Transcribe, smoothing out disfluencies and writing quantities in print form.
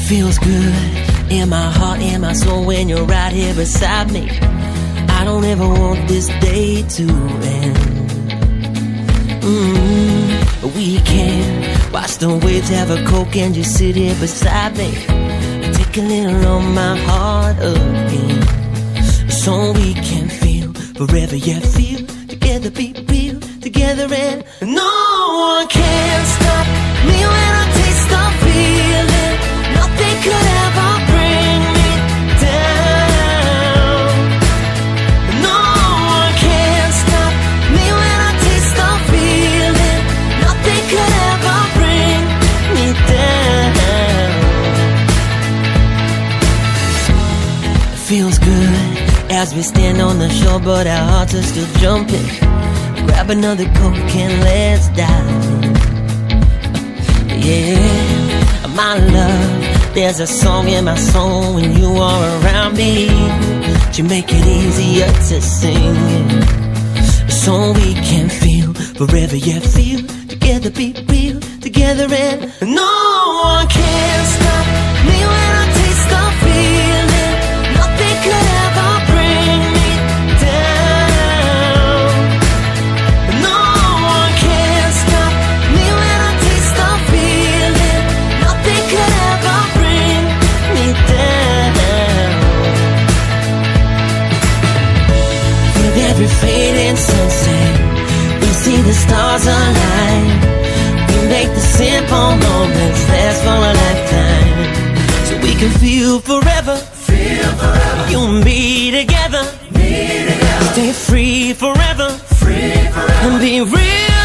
feels good in my heart, in my soul when you're right here beside me. I don't ever want this day to end. We can watch the waves, have a Coke, and just sit here beside me. Take a little of my heart again, so we can feel forever, yeah, feel together, be real together, and no one can stop me when I taste the feeling. Nothing could ever bring me down. No one can stop me when I taste the feeling. Nothing could ever bring me down. It feels good as we stand on the shore, but our hearts are still jumping. Grab another Coke and let's dive in. Yeah, my love, there's a song in my soul when you are around me. You make it easier to sing it, so we can feel forever, yeah, feel together, be real together, and no one can stop me when I taste the feeling. Nothing could ever bring me down. No one can stop me when I taste the feeling. Nothing could ever bring me down. With every fading sunset, we see the stars align. We make the simple moments last for a lifetime, so we can feel forever. You and me together, stay free forever, and be real.